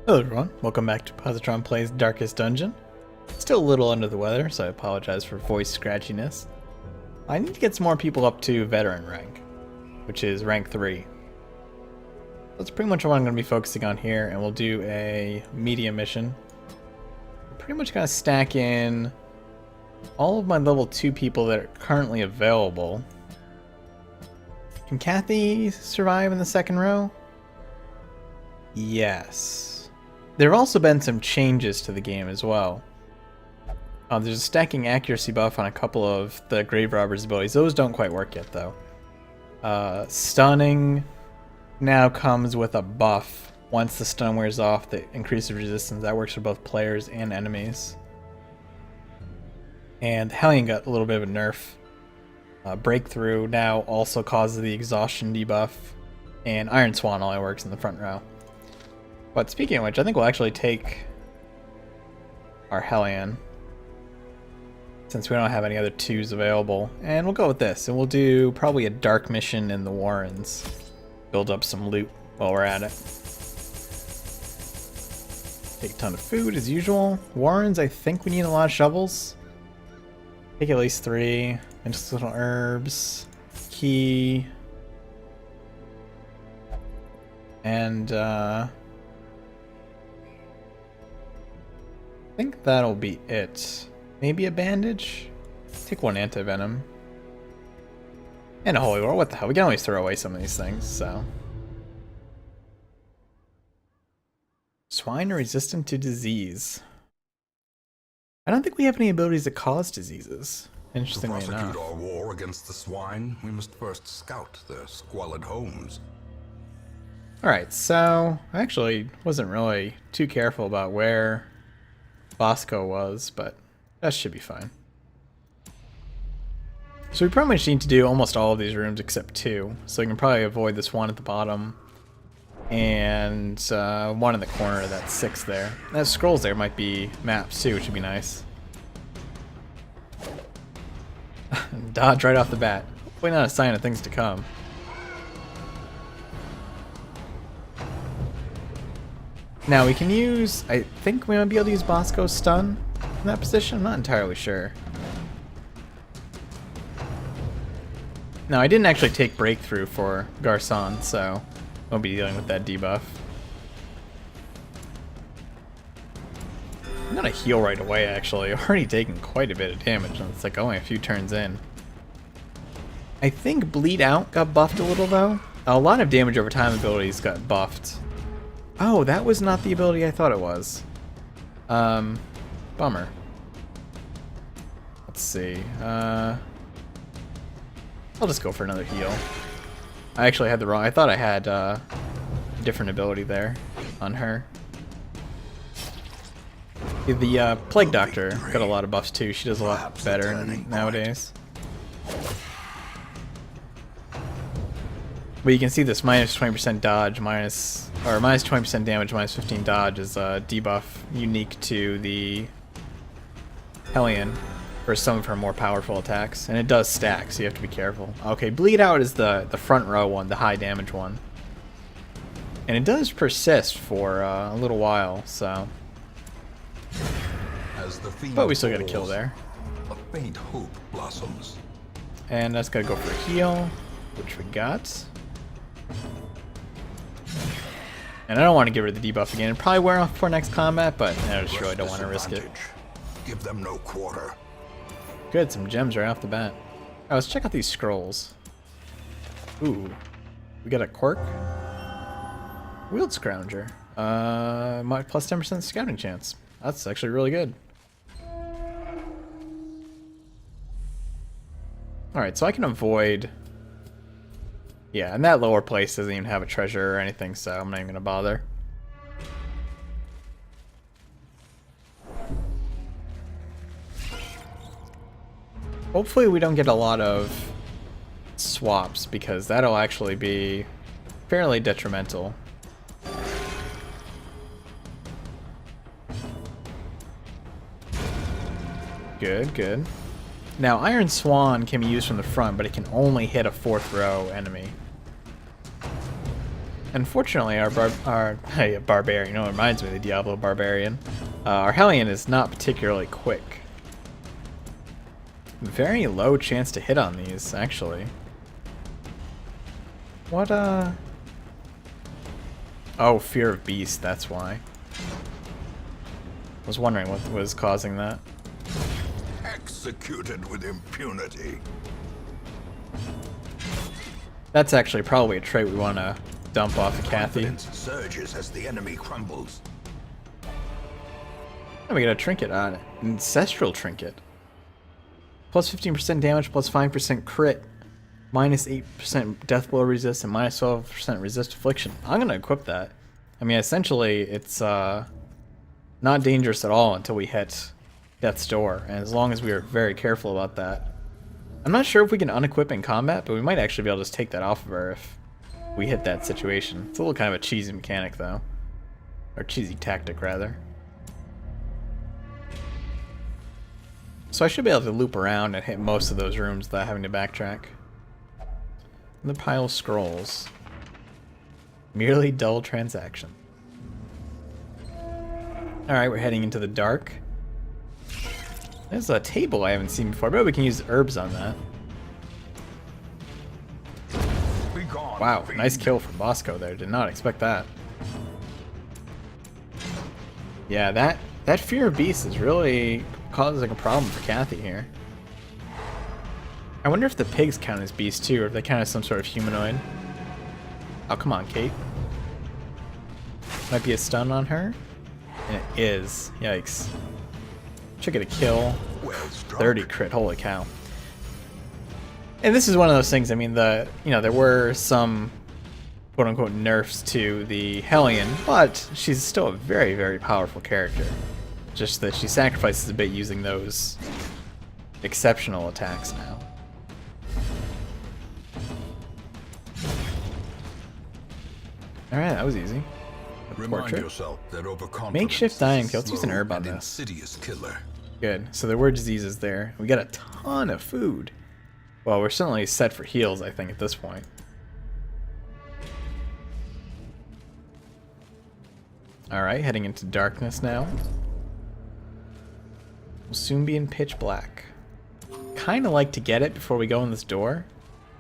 Hello everyone, welcome back to Positron Plays Darkest Dungeon. Still a little under the weather, so I apologize for voice scratchiness. I need to get some more people up to veteran rank, which is rank 3. That's pretty much what I'm going to be focusing on here, and we'll do a medium mission. I'm pretty much going to stack in all of my level 2 people that are currently available. Can Kathy survive in the second row? Yes. There have also been some changes to the game as well. There's a stacking accuracy buff on a couple of the Grave Robber's abilities. Those don't quite work yet, though. Stunning now comes with a buff. Once the stun wears off, that increases resistance. That works for both players and enemies. And Hellion got a little bit of a nerf. Breakthrough now also causes the exhaustion debuff. And Iron Swan only works in the front row. But speaking of which, I think we'll actually take our Hellion, since we don't have any other 2s available. And we'll go with this, and we'll do probably a dark mission in the Warrens. Build up some loot while we're at it. Take a ton of food as usual. Warrens, I think we need a lot of shovels. Take at least 3. And just little herbs. Key. And I think that'll be it. Maybe a bandage? Take 1 anti-venom. And a holy war. What the hell? We can always throw away some of these things, so. Swine are resistant to disease. I don't think we have any abilities that cause diseases. Interestingly enough. To prosecute our war against the swine, we must first scout their squalid homes. Alright, so I actually wasn't really too careful about where Bosco was, but that should be fine. So we pretty much need to do almost all of these rooms except 2, so we can probably avoid this one at the bottom and one in the corner, that 6 there. That scrolls there might be maps too, which would be nice. Dodge right off the bat. Hopefully not a sign of things to come. Now we can use, I think we might be able to use Bosco's stun in that position. I'm not entirely sure. No, I didn't actually take breakthrough for Garçon, so I won't be dealing with that debuff. I'm gonna heal right away actually. I've already taken quite a bit of damage, and it's like only a few turns in. I think Bleed Out got buffed a little though. A lot of damage over time abilities got buffed. Oh, that was not the ability I thought it was. Bummer. Let's see. I'll just go for another heal. I actually had the wrong. I thought I had a different ability there on her. The Plague Doctor got a lot of buffs too. She does a lot better nowadays. But you can see this minus 20% dodge, minus 20% damage, minus 15 dodge is a debuff unique to the Hellion for some of her more powerful attacks. And it does stack, so you have to be careful. Okay, Bleed Out is the front row one, the high damage one. And it does persist for a little while, so. But we still got a kill there. A faint hope blossoms. And that's gotta go for a heal, which we got. And I don't want to get rid of the debuff again. It'd probably wear off before next combat, but I just really don't want to risk it. Give them no quarter. Good, some gems right off the bat. Alright, let's check out these scrolls. Ooh. We got a quirk. Wield Scrounger. Plus 10% scouting chance. That's actually really good. Alright, so I can avoid. Yeah, and that lower place doesn't even have a treasure or anything, so I'm not even going to bother. Hopefully we don't get a lot of swaps, because that'll actually be fairly detrimental. Good, good. Now, Iron Swan can be used from the front, but it can only hit a 4th row enemy. Unfortunately, our barbarian, you know, it reminds me of the Diablo barbarian. Our Hellion is not particularly quick. Very low chance to hit on these, actually. What, Oh, fear of beast, that's why. I was wondering what was causing that. Executed with impunity. That's actually probably a trait we want to dump off of Kathy. Confidence surges as the enemy crumbles. And we got a trinket on it. Ancestral trinket. Plus 15% damage, plus 5% crit. Minus 8% death blow resist, and minus 12% resist affliction. I'm going to equip that. I mean, essentially, it's not dangerous at all until we hit death's door. And as long as we are very careful about that. I'm not sure if we can unequip in combat, but we might actually be able to just take that off of her if we hit that situation. It's a little kind of a cheesy mechanic, though. Or cheesy tactic, rather. So I should be able to loop around and hit most of those rooms without having to backtrack. The pile of scrolls. Merely dull transaction. Alright, we're heading into the dark. There's a table I haven't seen before, but we can use herbs on that. Wow, nice kill from Bosco there. Did not expect that. Yeah, that fear of beasts is really causing a problem for Kathy here. I wonder if the pigs count as beasts too, or if they count as some sort of humanoid. Oh, come on, Kate. Might be a stun on her. And it is. Yikes. Should get a kill. 30 crit, holy cow. And this is one of those things, I mean, there were some quote-unquote nerfs to the Hellion, but she's still a very, very powerful character. Just that she sacrifices a bit using those exceptional attacks now. Alright, that was easy. Remind yourself that overconfidence Makeshift dying kill. Let's use an slow herb on and this. insidious killer. Good. So there were diseases there. We got a ton of food. Well, we're certainly set for heals, I think, at this point. Alright, heading into darkness now. We'll soon be in pitch black. Kinda like to get it before we go in this door,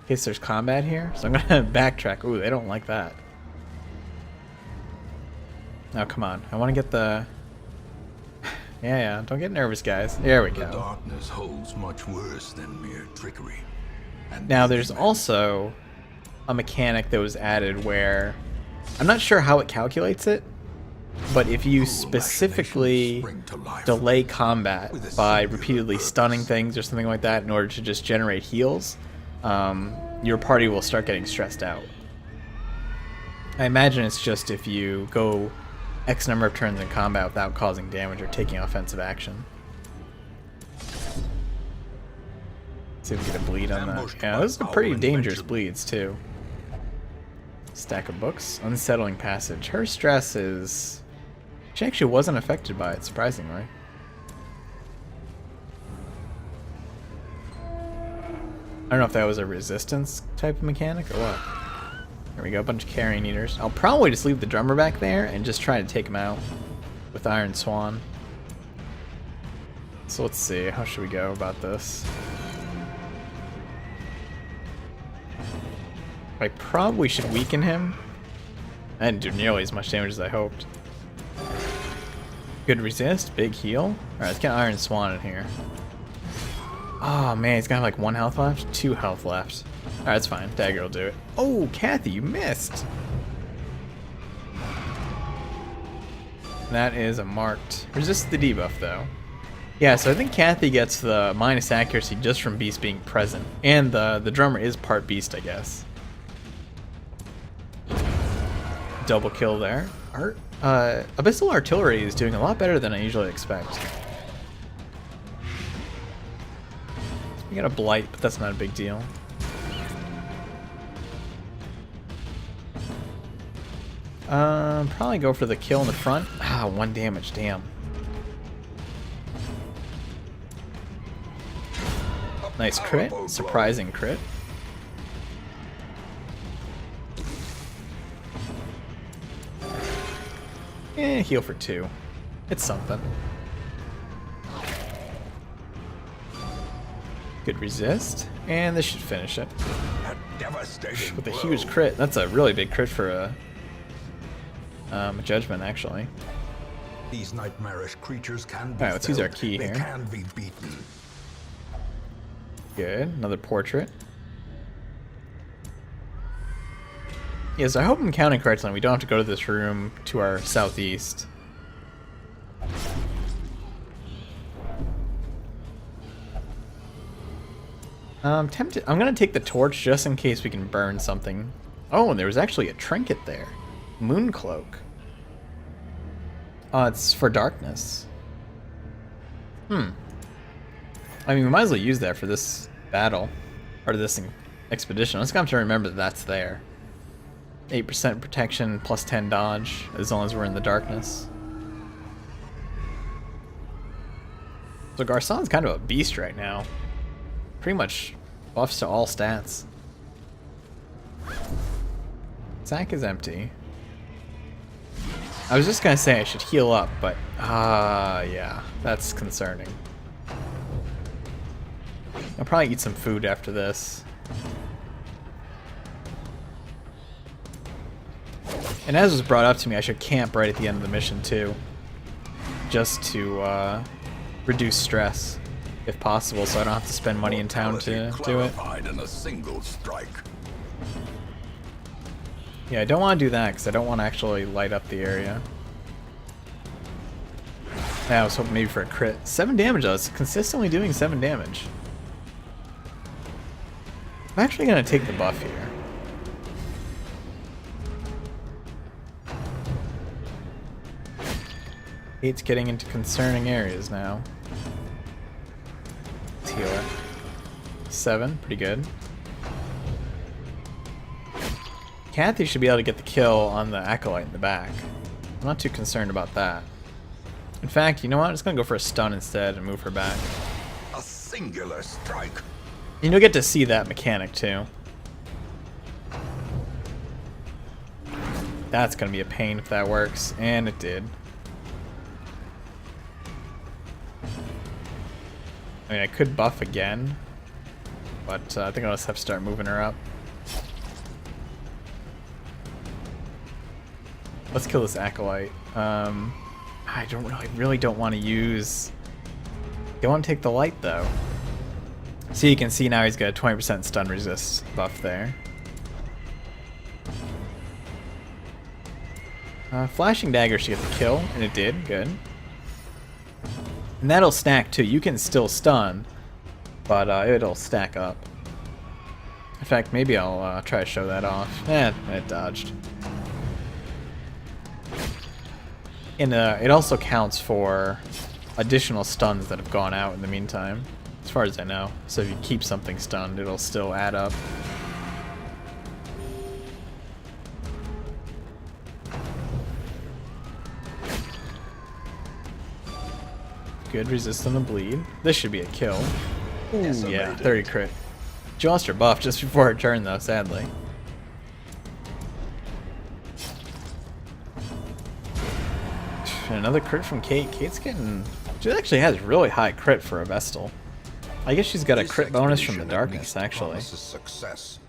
in case there's combat here. So I'm gonna backtrack. Ooh, they don't like that. Oh, come on. I want to get the... Yeah, don't get nervous, guys. There we The go. darkness holds much worse than mere trickery. And Now, there's also a mechanic that was added where... I'm not sure how it calculates it, but if you specifically delay combat by repeatedly stunning things or something like that in order to just generate heals, your party will start getting stressed out. I imagine it's just if you go X number of turns in combat without causing damage or taking offensive action. See if we get a bleed on that. Yeah, those are pretty dangerous bleeds too. Stack of books. Unsettling passage. Her stress is... She actually wasn't affected by it, surprisingly. I don't know if that was a resistance type of mechanic or what. There we go, a bunch of carrion eaters. I'll probably just leave the drummer back there and just try to take him out with Iron Swan. So let's see, how should we go about this? I probably should weaken him. I didn't do nearly as much damage as I hoped. Good resist, big heal. Alright, let's get Iron Swan in here. Oh man, he's got like 1 health left? 2 health left. Alright, that's fine. Dagger will do it. Oh, Kathy, you missed! That is a marked. Resist the debuff, though. Yeah, so I think Kathy gets the minus accuracy just from Beast being present. And the drummer is part Beast, I guess. Double kill there. Abyssal Artillery is doing a lot better than I usually expect. We got a Blight, but that's not a big deal. Probably go for the kill in the front. Ah, 1 damage, damn. Nice crit, surprising crit. Heal for 2. It's something. Good resist, and this should finish it. A devastating With a blow. huge crit. That's a really big crit for a judgment, actually. These nightmarish creatures can be Alright, let's use our felled. key They here. can be beaten. Good. Another portrait. Yes, I hope I'm counting correctly and we don't have to go to this room to our southeast. I'm tempted. I'm gonna take the torch just in case we can burn something. Oh, and there was actually a trinket there. Moon cloak. It's for darkness. I mean, we might as well use that for this battle. Or this expedition. I'm just gonna have to remember that that's there. 8% protection plus 10 dodge, as long as we're in the darkness. So Garçon's kind of a beast right now. Pretty much buffs to all stats. Sack is empty. I was just gonna say I should heal up, but yeah, that's concerning. I'll probably eat some food after this. And as was brought up to me, I should camp right at the end of the mission too, just to reduce stress, if possible, so I don't have to spend money in town to do it. Clarified in a single strike. Yeah, I don't want to do that because I don't want to actually light up the area. Yeah, I was hoping maybe for a crit. 7 damage though, it's consistently doing 7 damage. I'm actually going to take the buff here. It's getting into concerning areas now. Let's heal it. 7, pretty good. Kathy should be able to get the kill on the Acolyte in the back. I'm not too concerned about that. In fact, you know what? I'm just going to go for a stun instead and move her back. A singular strike. And you'll get to see that mechanic too. That's going to be a pain if that works. And it did. I mean, I could buff again, but I think I'll just have to start moving her up. Let's kill this Acolyte. I really don't want to use... Don't want to take the light, though. So you can see now he's got a 20% stun resist buff there. Flashing Dagger should get the kill, and it did. Good. And that'll stack too. You can still stun, but it'll stack up. In fact, maybe I'll try to show that off. It dodged. And it also counts for additional stuns that have gone out in the meantime, as far as I know. So if you keep something stunned, it'll still add up. Good resist on the bleed. This should be a kill. Ooh, yeah, 30 crit. She lost her buff just before her turn though, sadly. And another crit from Kate. Kate's getting... She actually has really high crit for a Vestal. I guess she's got a crit bonus from the darkness, actually. Success.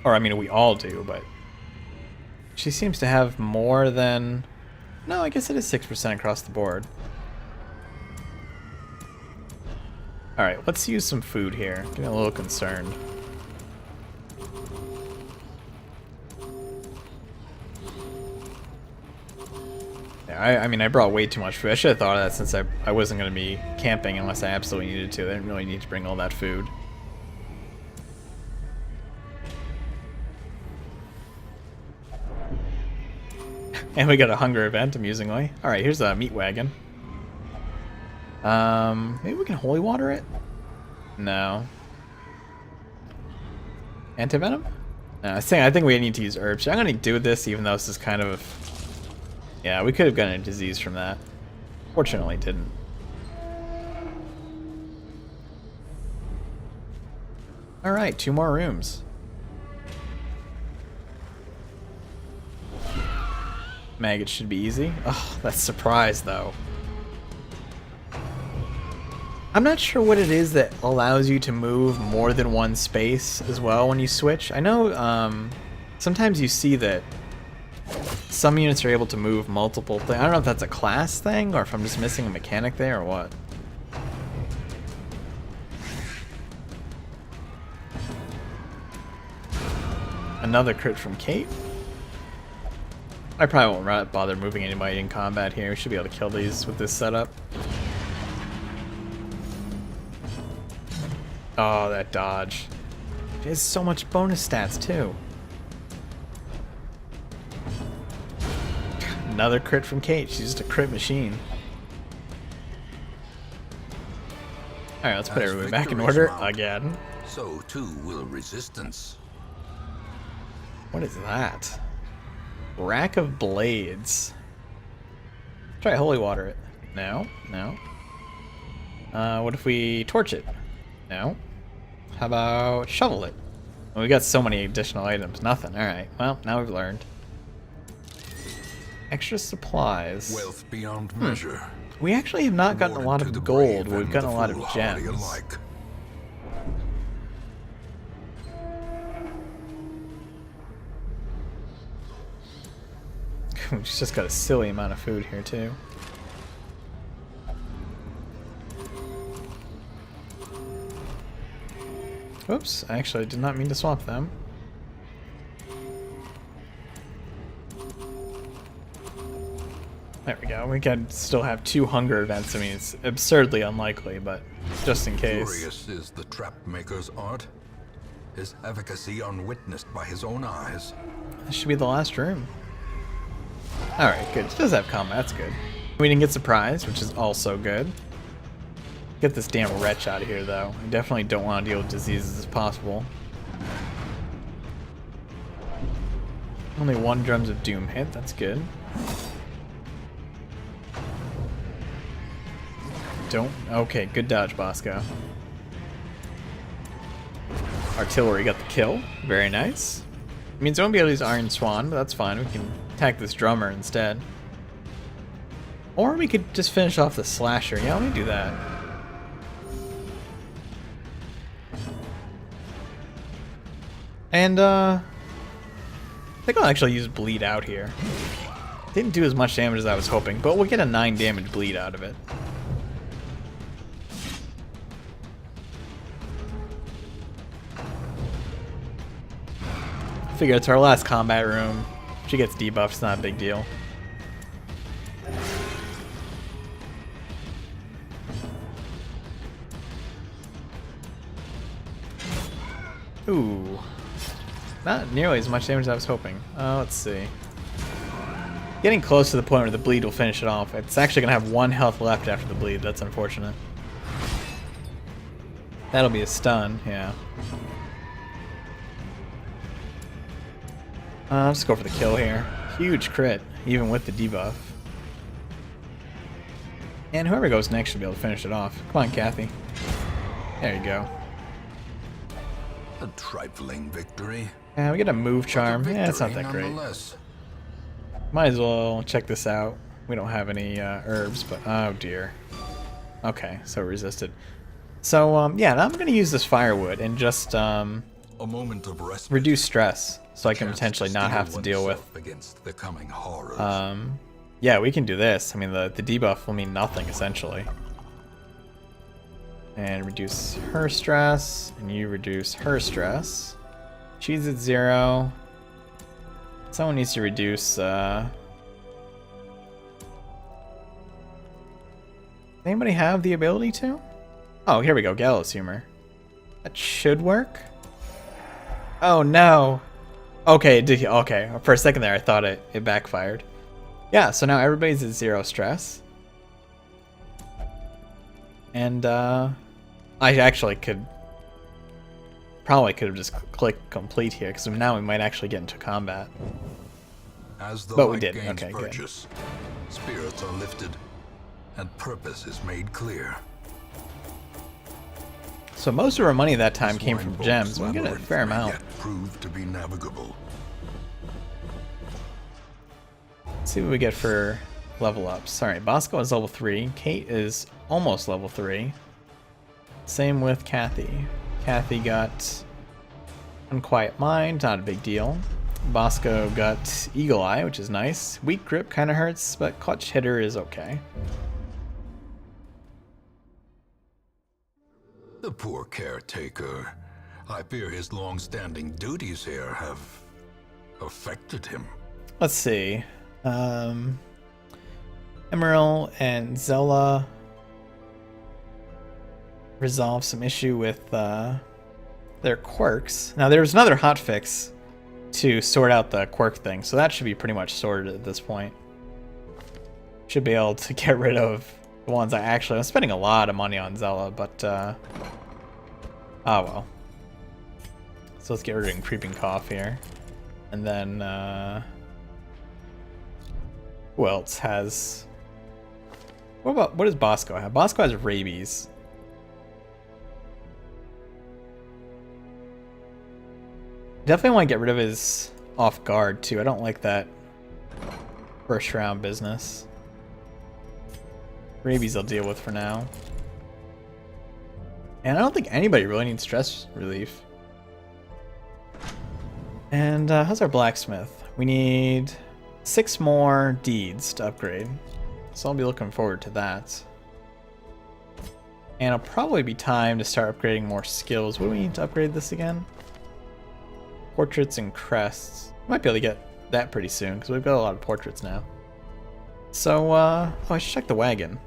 Or, I mean, we all do, but... She seems to have more than... No, I guess it is 6% across the board. Alright, let's use some food here. Getting a little concerned. Yeah, I mean, I brought way too much food. I should have thought of that since I wasn't going to be camping unless I absolutely needed to. I didn't really need to bring all that food. And we got a hunger event, amusingly. Alright, here's a meat wagon. Maybe we can holy water it? No. Antivenom? No, I think we need to use herbs. I'm gonna do this even though this is kind of... Yeah, we could have gotten a disease from that. Fortunately, didn't. Alright, 2 more rooms. Maggot should be easy. Oh, that surprise though. I'm not sure what it is that allows you to move more than one space as well when you switch. I know sometimes you see that some units are able to move multiple things. I don't know if that's a class thing or if I'm just missing a mechanic there or what. Another crit from Kate. I probably won't bother moving anybody in combat here. We should be able to kill these with this setup. Oh, that dodge. It has so much bonus stats, too. Another crit from Kate. She's just a crit machine. Alright, let's put everybody back in order again. So too will resistance. What is that? Rack of Blades. Try holy water it. No, no. What if we torch it? No. How about shovel it? Well, we got so many additional items. Nothing. Alright, well, now we've learned. Extra supplies. Wealth beyond measure. We actually have not gotten a lot of gold, but we've gotten a lot of gems. Alike. We've just got a silly amount of food here, too. Oops, I actually did not mean to swap them. There we go. We can still have 2 hunger events. I mean, it's absurdly unlikely, but just in case. Curious is the trap maker's art. His efficacy unwitnessed by his own eyes. This should be the last room. Alright, good. It does have combat. That's good. We didn't get surprised, which is also good. Get this damn wretch out of here, though. I definitely don't want to deal with diseases as possible. Only 1 Drums of Doom hit. That's good. Don't... Okay, good dodge, Bosco. Artillery got the kill. Very nice. It means I won't be able to use Iron Swan, but that's fine. We can attack this drummer instead. Or we could just finish off the slasher. Yeah, let me do that. And, I think I'll actually use Bleed Out here. Didn't do as much damage as I was hoping, but we'll get a 9 damage bleed out of it. Figure it's our last combat room. If she gets debuffed, it's not a big deal. Ooh. Not nearly as much damage as I was hoping. Let's see. Getting close to the point where the bleed will finish it off. It's actually going to have 1 health left after the bleed. That's unfortunate. That'll be a stun, yeah. Let's go for the kill here. Huge crit, even with the debuff. And whoever goes next should be able to finish it off. Come on, Kathy. There you go. A trifling victory. Yeah, we get a move charm. Yeah, it's not that great. Might as well check this out. We don't have any herbs, but oh dear. Okay, so resisted. So yeah, now I'm gonna use this firewood and just a moment of rest. Reduce stress, so I can potentially not have to deal with against the coming horrors. Yeah, we can do this. I mean, the debuff will mean nothing essentially. And reduce her stress, and you reduce her stress. She's at 0. Someone needs to reduce. Anybody have the ability to? Oh, here we go. Gallows humor. That should work. Oh no. Okay, okay. For a second there, I thought it backfired. Yeah. So now everybody's at 0 stress. And I actually probably could have just clicked complete here, because now we might actually get into combat. As the but we light didn't. gains Okay, purchase, spirits are lifted, and purpose is made clear. So most of our money that time came from gems. We get a fair amount. Yet proved to be navigable. Let's see what we get for level ups. Alright, Bosco is level 3. Kate is almost level 3. Same with Kathy. Kathy got Unquiet Mind, not a big deal. Bosco got Eagle Eye, which is nice. Weak Grip kind of hurts, but Clutch Hitter is okay. The poor caretaker. I fear his long-standing duties here have affected him. Let's see. Emerald and Zella resolve some issue with their quirks. Now there's another hotfix to sort out the quirk thing, so that should be pretty much sorted at this point. Should be able to get rid of the ones I'm spending a lot of money on Zella, but oh well. So let's get rid of Creeping Cough here. And then who else has... What does Bosco have? Bosco has rabies. Definitely want to get rid of his off guard too. I don't like that first round business. Rabies I'll deal with for now. And I don't think anybody really needs stress relief. And how's our blacksmith? We need 6 more deeds to upgrade. So I'll be looking forward to that. And it'll probably be time to start upgrading more skills. What do we need to upgrade this again? Portraits and crests. Might be able to get that pretty soon because we've got a lot of portraits now. So, oh, I should check the wagon.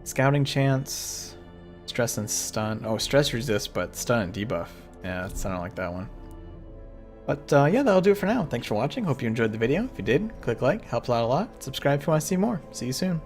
Scouting chance, stress and stun. Oh, stress resist, but stun and debuff. Yeah, I don't like that one. But yeah, that'll do it for now. Thanks for watching. Hope you enjoyed the video. If you did, click like, helps out a lot. Subscribe if you want to see more. See you soon.